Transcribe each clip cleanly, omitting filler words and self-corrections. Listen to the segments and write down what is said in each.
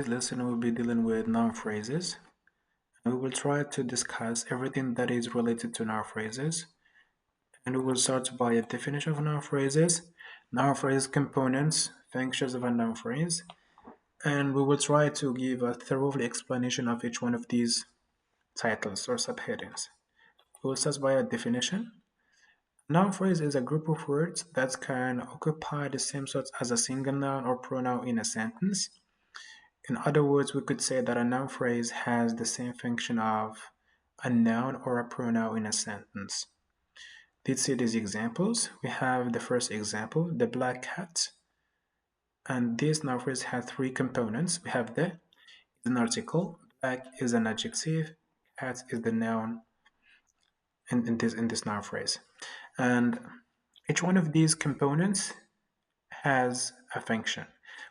This lesson we'll be dealing with noun phrases, and we will try to discuss everything that is related to noun phrases. And we will start by a definition of noun phrase components, functions of a noun phrase, and we will try to give a thorough explanation of each one of these titles or subheadings. We will start by a definition. Noun phrase is a group of words that can occupy the same spot as a single noun or pronoun in a sentence. In other words, we could say that a noun phrase has the same function of a noun or a pronoun in a sentence. Let's see these examples. We have the first example, the black cat. And this noun phrase has three components. We have the is an article, black is an adjective, cat is the noun in this noun phrase. And each one of these components has a function.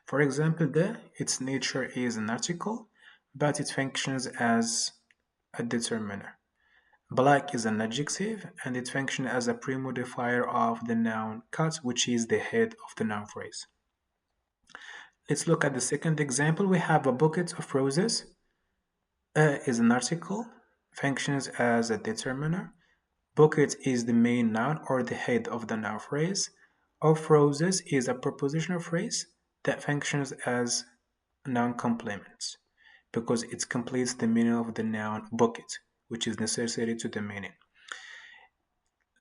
For example, its nature is an article, but it functions as a determiner. Black is an adjective, and it functions as a pre-modifier of the noun cat, which is the head of the noun phrase. Let's look at the second example. We have a bucket of roses. A is an article, functions as a determiner. Bucket is the main noun or the head of the noun phrase. Of roses is a prepositional phrase that functions as noun complements because it completes the meaning of the noun bucket, which is necessary to the meaning.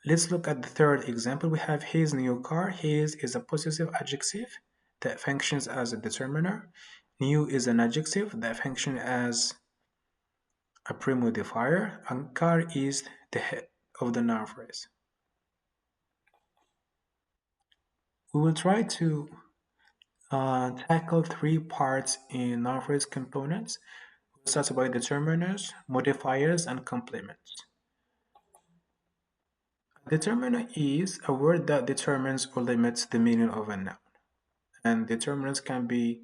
Let's look at the third example. We have his new car. His is a possessive adjective that functions as a determiner. New is an adjective that functions as a pre-modifier, and car is the head of the noun phrase. We will try to tackle three parts in noun phrase components. We'll start by determiners, modifiers, and complements. A determiner is a word that determines or limits the meaning of a noun. And determinants can be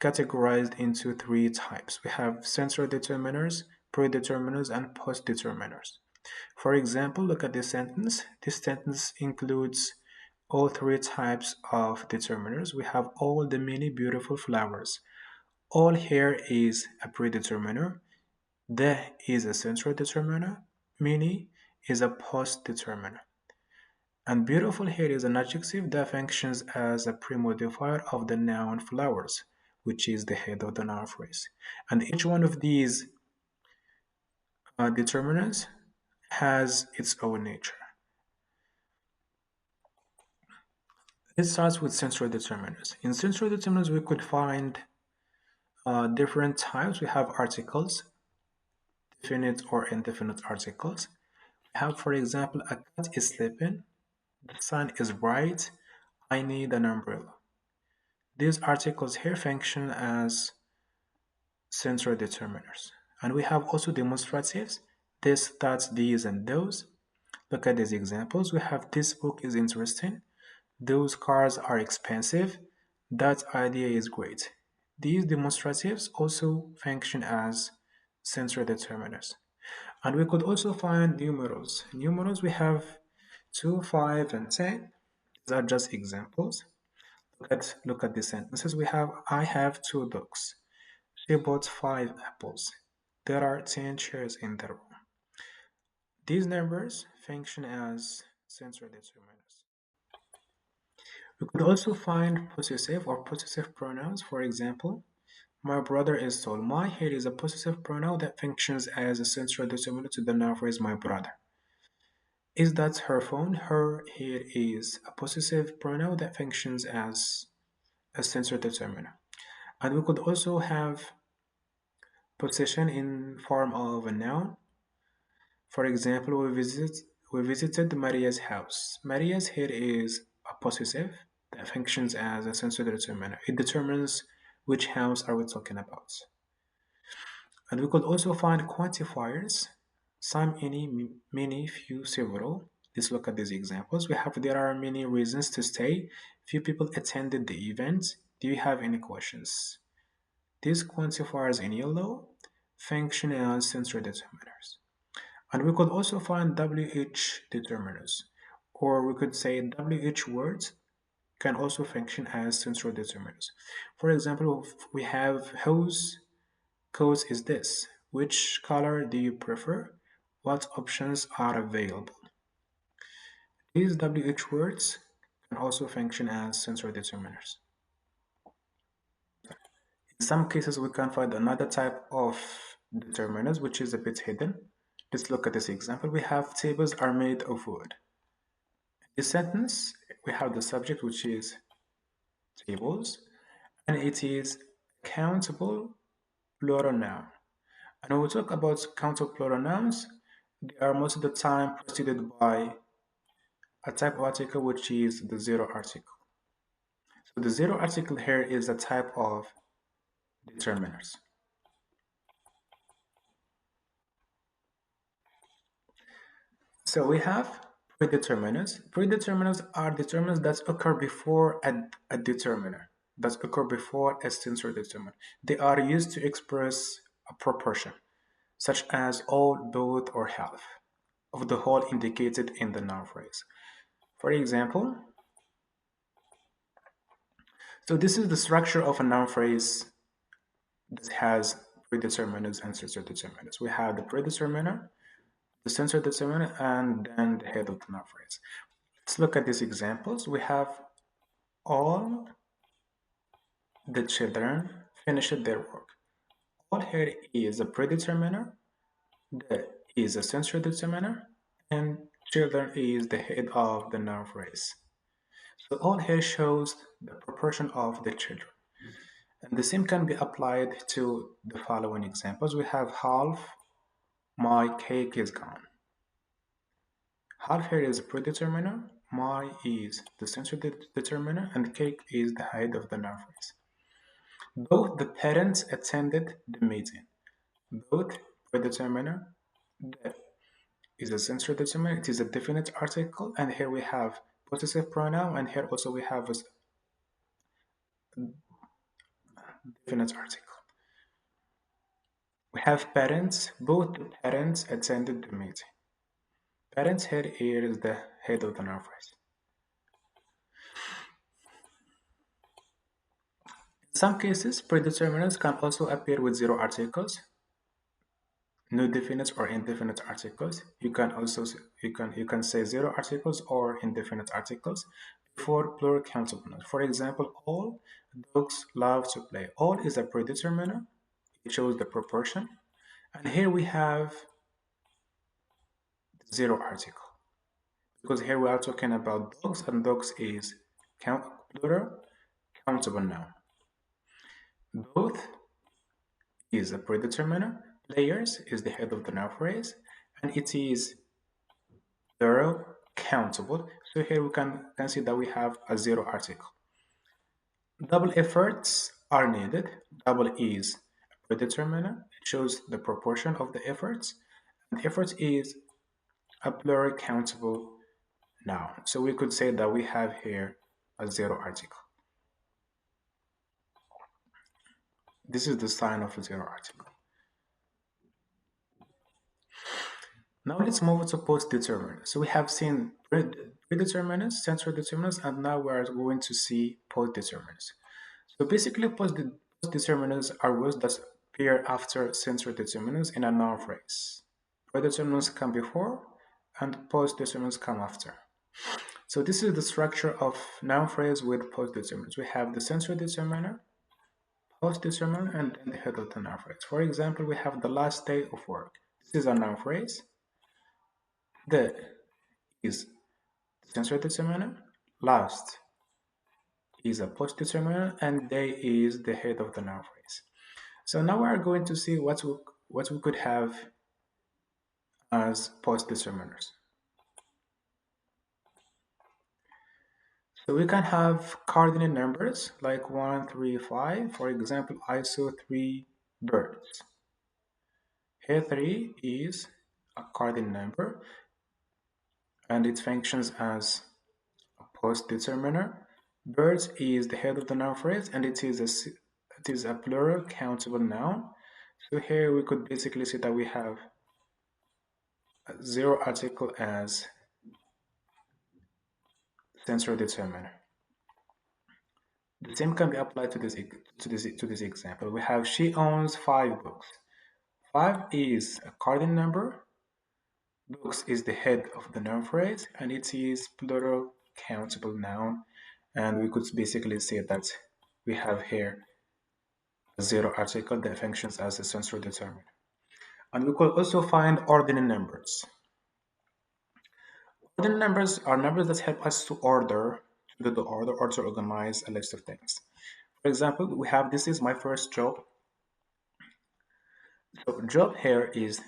categorized into three types. We have central determiners, predeterminers, and post-determiners. For example, look at this sentence. This sentence includes all three types of determiners. We have all the many beautiful flowers. All here is a predeterminer. The is a central determiner. Many is a post-determiner. And beautiful here is an adjective that functions as a pre-modifier of the noun flowers, which is the head of the noun phrase. And each one of these determinants has its own nature. It starts with central determinants. In central determinants, we could find different types. We have articles, definite or indefinite articles. We have, for example, a cat is sleeping, the sun is bright, I need an umbrella. These articles here function as central determiners. And we have also demonstratives, this, that, these, and those. Look at these examples. We have this book is interesting, those cars are expensive, that idea is great. These demonstratives also function as central determiners. And we could also find numerals. Numerals we have 2, 5, and 10. These are just examples. Look at the sentences. We have I have 2 books. She bought 5 apples. There are 10 chairs in the room. These numbers function as central determiners. We could also find possessive or possessive pronouns. For example, my brother is tall. My here is a possessive pronoun that functions as a central determiner to the noun phrase my brother. Is that her phone? Her here is a possessive pronoun that functions as a central determiner. And we could also have possession in form of a noun. For example, we visited Maria's house. Maria's here is a possessive that functions as a central determiner. It determines which house are we talking about. And we could also find quantifiers, some, any, many, few, several. Let's look at these examples. We have there are many reasons to stay. Few people attended the event. Do you have any questions? These quantifiers in yellow function as central determiners. And we could also find WH determiners, or we could say WH words can also function as sensory determinants. For example, we have whose coat is this? Which color do you prefer? What options are available? These WH words can also function as sensory determinants. In some cases, we can find another type of determinants which is a bit hidden. Let's look at this example. We have tables are made of wood. In this sentence, we have the subject which is tables, and it is countable plural noun. And when we talk about countable plural nouns, they are most of the time preceded by a type of article which is the zero article. So the zero article here is a type of determiners. So we have predeterminants. Predeterminants are determinants that occur before a determiner, that occur before a sensory determinant. They are used to express a proportion, such as all, both, or half of the whole indicated in the noun phrase. For example, so this is the structure of a noun phrase that has predeterminants and sensory determinants. We have the predeterminant, the sensory determinant, and then the head of the noun phrase. Let's look at these examples. We have all the children finished their work. All here is a predeterminer, the is a sensory determiner, and children is the head of the noun phrase. So all here shows the proportion of the children. And the same can be applied to the following examples. We have half my cake is gone. Half here is a predeterminer, my is the sensory determiner, and cake is the head of the noun phrase. Both the parents attended the meeting. Both predeterminer, the is a sensory determiner, it is a definite article, and here we have possessive pronoun, and here also we have a definite article. We have parents, both the parents attended the meeting. Parents here is the head of the noun phrase. In some cases, predeterminants can also appear with zero articles, no definite or indefinite articles. You can also you can say zero articles or indefinite articles before plural countable nouns. For example, all dogs love to play. All is a predeterminer. It shows the proportion. And here we have zero article because here we are talking about dogs, and dogs is plural countable noun. Both is a predeterminer. Players is the head of the noun phrase, and it is plural countable. So here we can see that we have a zero article. Double efforts are needed. Double is a predeterminer. It shows the proportion of the efforts. And effort is a plural countable noun. So we could say that we have here a zero article. This is the sign of a zero article. Now let's move to post-determinants. So we have seen predeterminants, sensory determinants, and now we are going to see post-determinants. So basically, post-determinants are words that appear after sensory determinants in a noun phrase. Predeterminants come before, and post-determinants come after. So this is the structure of noun phrase with post-determinants. We have the sensory determiner, post-determinant, and then the head of the noun phrase. For example, we have the last day of work. This is a noun phrase. The is the sensory determiner, last is a post-determiner, and day is the head of the noun phrase. So now we are going to see what we could have as post-determiners. So we can have cardinal numbers like 1, 3, 5. For example, I saw 3 birds. Here 3 is a cardinal number and it functions as a post-determiner. Birds is the head of the noun phrase and it is a plural countable noun. So here we could basically say that we have a zero article as sensory determiner. The same can be applied to this example. We have she owns 5 books. 5 is a cardinal number. Books is the head of the noun phrase, and it is plural countable noun. And we could basically say that we have here a zero article that functions as a sensory determiner. And we could also find ordinal numbers. Ordinal numbers are numbers that help us to to do the order, or to organize a list of things. For example, we have this is my first job. So job here is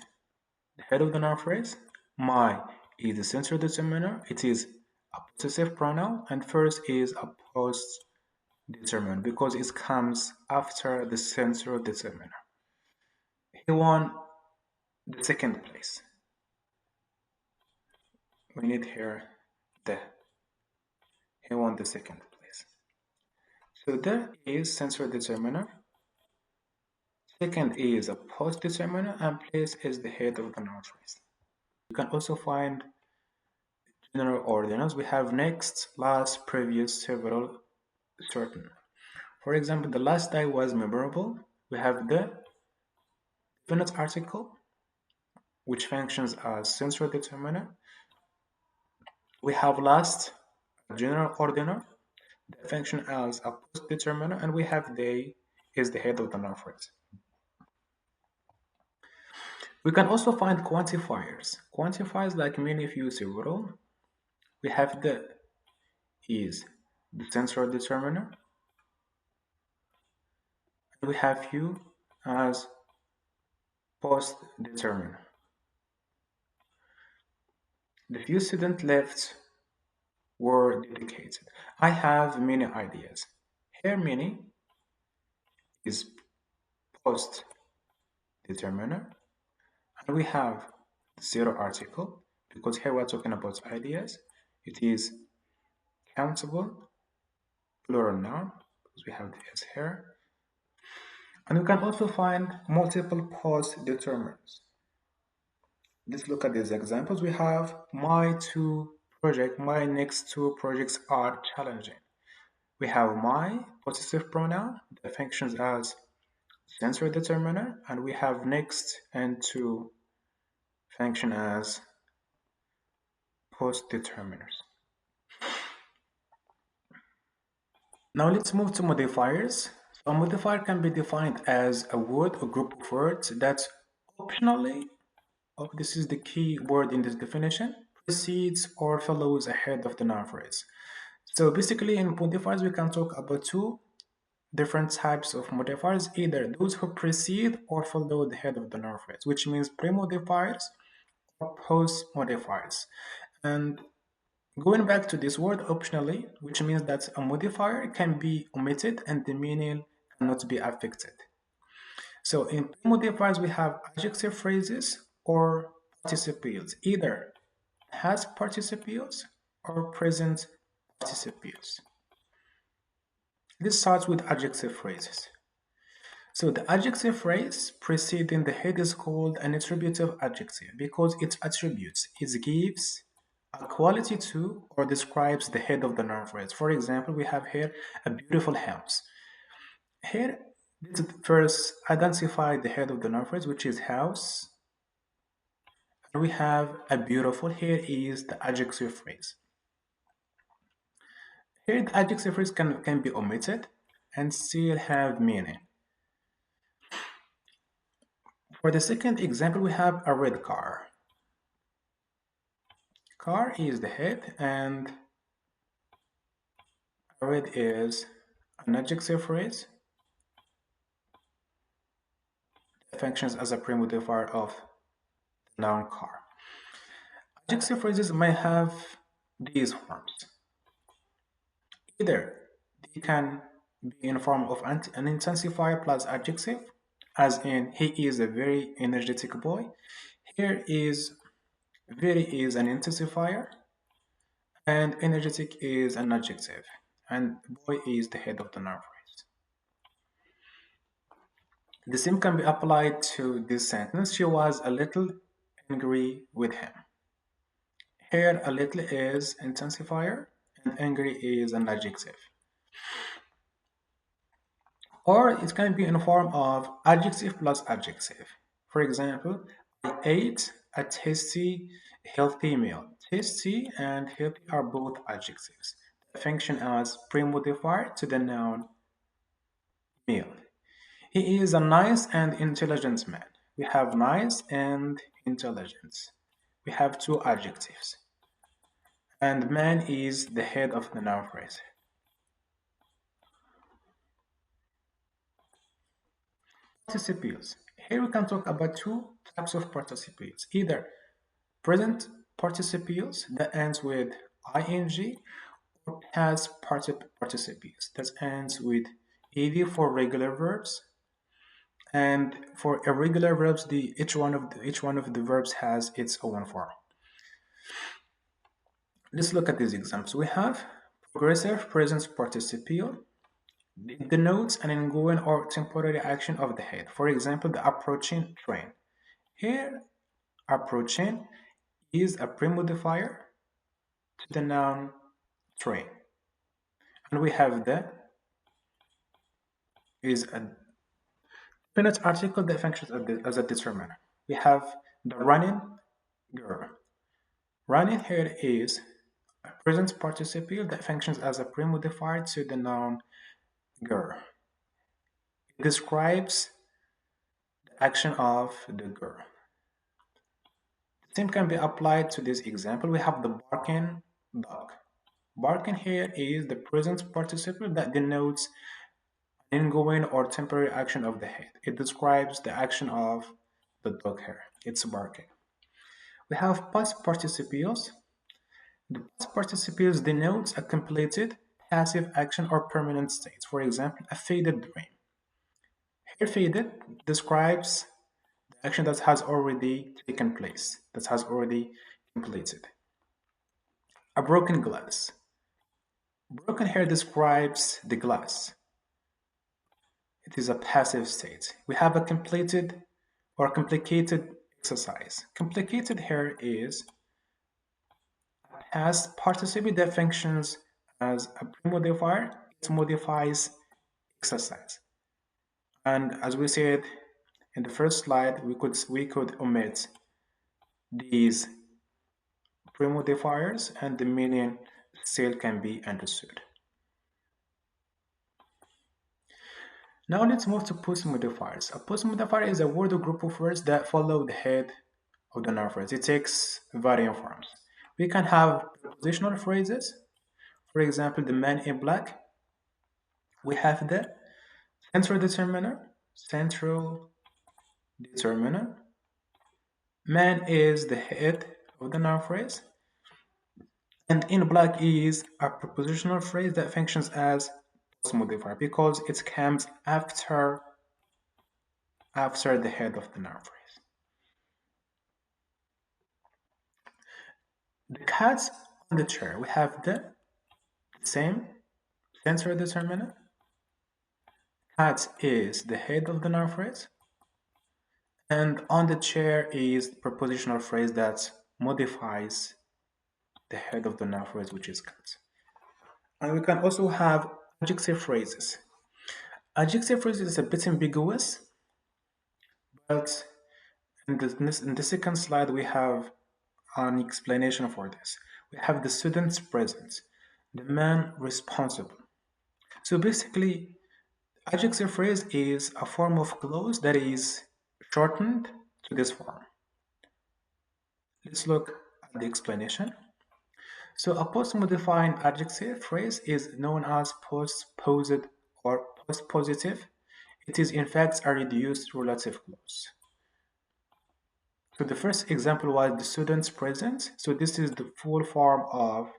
the head of the noun phrase. My is the sensory determiner. It is a possessive pronoun, and first is a post determiner because it comes after the sensory determiner. He won the second place. We need here the. He won the second place. So there is sensory determiner. Second is a post determiner, and place is the head of the noun phrase. You can also find general ordinals. We have next, last, previous, several, certain. For example, the last day was memorable. We have the definite article, which functions as sensory determiner. We have last, a general ordinal, that function as a post determiner, and we have they is the head of the noun phrase. We can also find quantifiers. Quantifiers like many, few, several. We have the is the sensory determiner, and we have few as post determiner. The few students left were dedicated. I have many ideas. Here many is post determiner, and we have zero article because here we're talking about ideas. It is countable plural noun because we have the s here. And we can also find multiple post determiners. Let's look at these examples. We have my next two projects are challenging. We have my possessive pronoun that functions as sensory determiner, and we have next and to function as post determiners. Now let's move to modifiers. So a modifier can be defined as a word or group of words that optionally, oh, this is the key word in this definition, precedes or follows ahead of the noun phrase. So basically in modifiers we can talk about two different types of modifiers, either those who precede or follow the head of the noun phrase, which means pre-modifiers or post-modifiers. And going back to this word optionally, which means that a modifier can be omitted and the meaning cannot be affected. So in modifiers, we have adjective phrases or participles, either past participles or present participles. This starts with adjective phrases. So the adjective phrase preceding the head is called an attributive adjective because it attributes, it gives a quality to or describes the head of the noun phrase. For example, we have here a beautiful house. Here, let's first identify the head of the noun phrase, which is house. And we have a beautiful. Here is the adjective phrase. Here, the adjective phrase can be omitted and still have meaning. For the second example, we have a red car. Car is the head, and red is an adjective phrase that functions as a pre-modifier of the noun car. Adjective phrases may have these forms. Either they can be in form of an intensifier plus adjective, as in he is a very energetic boy. Here is very is an intensifier, and energetic is an adjective, and boy is the head of the noun phrase. The same can be applied to this sentence. She was a little angry with him. Here, a little is intensifier, and angry is an adjective. Or it can be in form of adjective plus adjective. For example, I ate a tasty, healthy meal. Tasty and healthy are both adjectives that function as pre-modifier to the noun meal. He is a nice and intelligent man. We have nice and intelligent. We have two adjectives. And man is the head of the noun phrase. Participles. Here we can talk about two types of participles. Either present participles that ends with ing or past participles that ends with ed for regular verbs, and for irregular verbs each one of the verbs has its own form. Let's look at these examples. We have progressive present participle. It denotes an ongoing or temporary action of the head. For example, the approaching train. Here, approaching is a premodifier to the noun train. And we have the is a definite article that functions as a determiner. We have the running girl. Running here is a present participle that functions as a premodifier to the noun girl. It describes the action of the girl. The same can be applied to this example. We have the barking dog. Barking here is the present participle that denotes an ongoing or temporary action of the head. It describes the action of the dog here. It's barking. We have past participles. The past participles denotes a completed passive action or permanent state. For example, a faded dream. Here, faded describes the action that has already taken place, that has already completed. A broken glass. Broken here describes the glass. It is a passive state. We have a completed or complicated exercise. Complicated here is a past participle that functions as a pre-modifier. It modifies exercise. And as we said in the first slide, we could omit these pre-modifiers and the meaning still can be understood. Now let's move to post-modifiers. A post-modifier is a word or group of words that follow the head of the noun phrase. It takes varying forms. We can have prepositional phrases. For example, the man in black. We have the central determiner. Central determiner. Man is the head of the noun phrase. And in black is a prepositional phrase that functions as post-modifier because it comes after the head of the noun phrase. The cats on the chair. We have the same central determiner. Cat is the head of the noun phrase. And on the chair is the prepositional phrase that modifies the head of the noun phrase, which is cat. And we can also have adjective phrases. Adjective phrases is a bit ambiguous, but in the second slide we have an explanation for this. We have the students present, the man responsible. So basically, adjective phrase is a form of clause that is shortened to this form. Let's look at the explanation. So a post-modifying adjective phrase is known as post-posed or post-positive. It is in fact a reduced relative clause. So the first example was the students present. So this is the full form of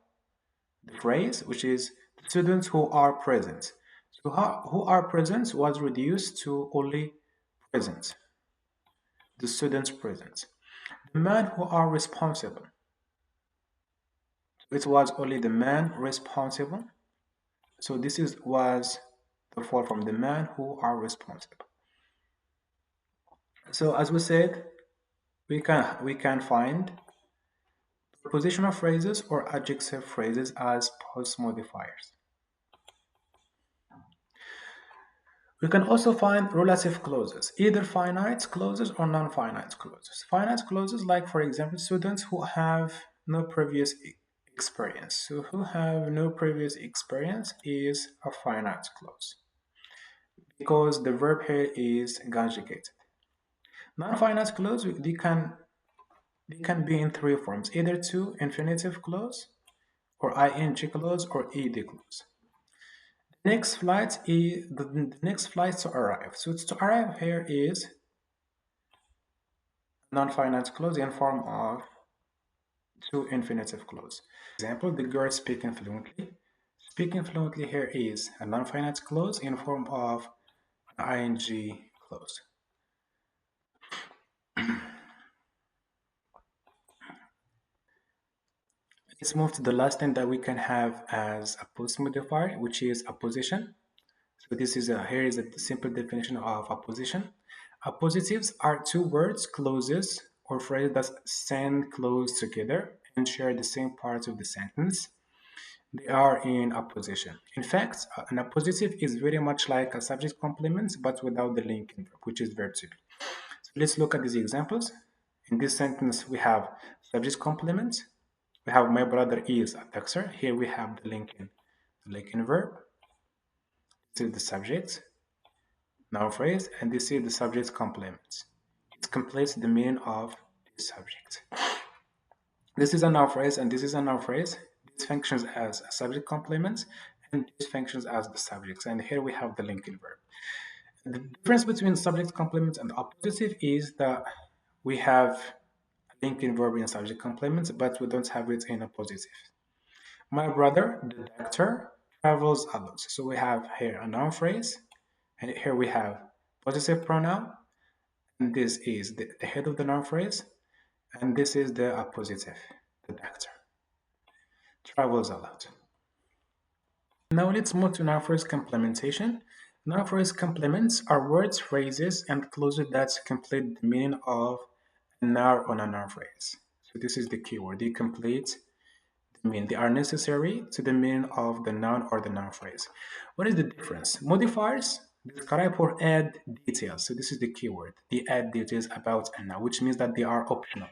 the phrase, which is the students who are present. So who are present was reduced to only present. The students present. The men who are responsible. It was only the man responsible. So this was the fall from the men who are responsible. So as we said, we can find prepositional phrases or adjective phrases as post modifiers. We can also find relative clauses, either finite clauses or non-finite clauses. Finite clauses, like for example, students who have no previous experience. So who have no previous experience is a finite clause because the verb here is conjugated. Non-finite clause, they can be in three forms, either to infinitive clause or ing clause or ed clause. The next flight to arrive. So to arrive here is non-finite clause in form of to infinitive clause. Example, the girl speaking fluently. Speaking fluently here is a non-finite clause in form of an ing clause. Let's move to the last thing that we can have as a post modifier, which is apposition. So this is here is a simple definition of apposition. Appositives are two words, clauses, or phrases that stand close together and share the same parts of the sentence. They are in apposition. In fact, an appositive is very much like a subject complement, but without the linking verb, which is verb to be. So let's look at these examples. In this sentence, we have subject complement. We have my brother is a boxer. Here we have the linking verb. This is the subject, noun phrase, and this is the subject complement. It completes the meaning of the subject. This is a noun phrase and this is a noun phrase. This functions as a subject complement and this functions as the subjects. And here we have the linking verb. The difference between subject complement and appositive is that we have a linking verb in subject complements, but we don't have it in appositive. My brother, the doctor, travels a lot. So we have here a noun phrase, and here we have possessive pronoun, and this is the head of the noun phrase, and this is the appositive, the doctor travels a lot. Now let's move to noun phrase complementation. Noun phrase complements are words, phrases, and clauses that complete the meaning of a noun or a noun phrase. So this is the keyword. They complete the meaning. They are necessary to the meaning of the noun or the noun phrase. What is the difference? Modifiers describe or add details. So this is the keyword. They add details about a noun, which means that they are optional.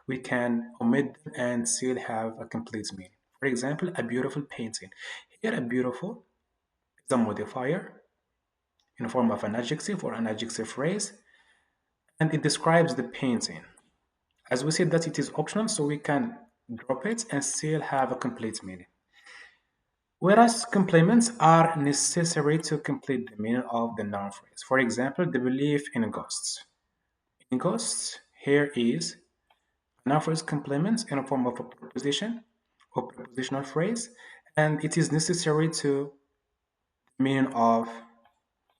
We can omit them and still have a complete meaning. For example, a beautiful painting. Here, a beautiful is a modifier in form of an adjective or an adjective phrase, and it describes the painting. As we said that it is optional, so we can drop it and still have a complete meaning. Whereas complements are necessary to complete the meaning of the noun phrase. For example, the belief in ghosts. In ghosts, here is noun phrase complements in a form of a preposition or prepositional phrase, and it is necessary to the meaning of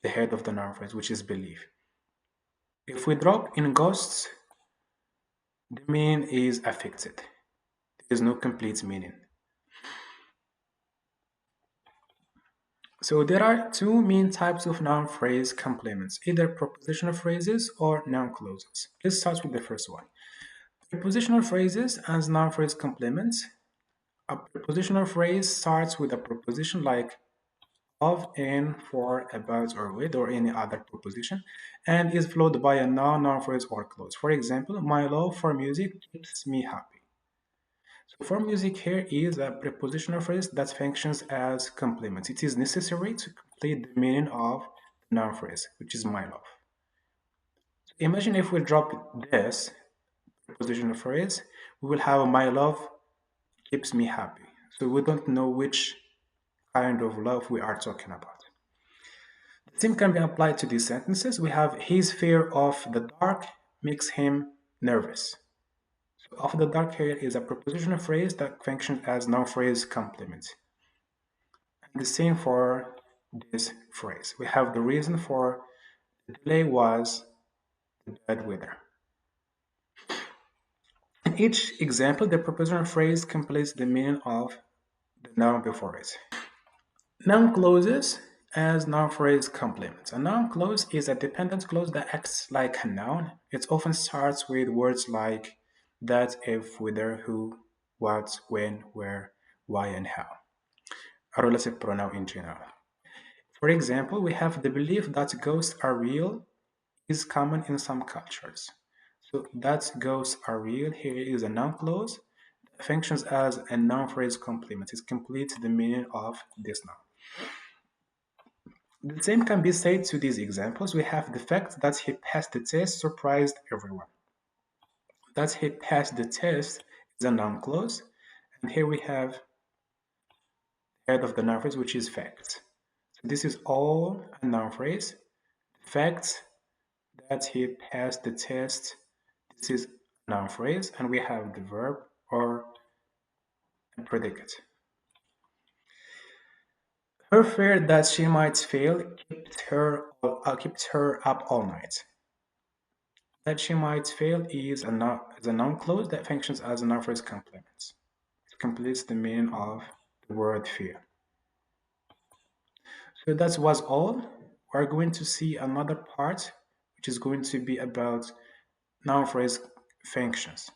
the head of the noun phrase, which is belief. If we drop in ghosts, the meaning is affected. There is no complete meaning. So there are two main types of noun phrase complements, either prepositional phrases or noun clauses. Let's start with the first one. Prepositional phrases as noun phrase complements. A prepositional phrase starts with a preposition like of, in, for, about, or with, or any other preposition, and is followed by a noun phrase, or clause. For example, my love for music keeps me happy. So for music here is a prepositional phrase that functions as complement. It is necessary to complete the meaning of the noun phrase, which is my love. So imagine if we drop this prepositional phrase, we will have my love keeps me happy. So we don't know which kind of love we are talking about. The same can be applied to these sentences. We have his fear of the dark makes him nervous. So of the dark here is a prepositional phrase that functions as noun phrase complement. And the same for this phrase. We have the reason for the delay was the bad weather. In each example, the prepositional phrase completes the meaning of the noun before it. Noun clauses as noun phrase complements. A noun clause is a dependent clause that acts like a noun. It often starts with words like that, if, whether, who, what, when, where, why, and how. A relative pronoun in general. For example, we have the belief that ghosts are real is common in some cultures. So that ghosts are real here is a noun clause that functions as a noun phrase complement. It completes the meaning of this noun. The same can be said to these examples. We have the fact that he passed the test surprised everyone. That he passed the test is a noun clause. And here we have head of the noun phrase, which is fact. So this is all a noun phrase. Fact that he passed the test. This is a noun phrase, and we have the verb or a predicate. Her fear that she might fail kept her up all night. That she might fail is a noun clause that functions as a noun phrase complement. It completes the meaning of the word fear. So that was all. We're going to see another part, which is going to be about noun phrase functions.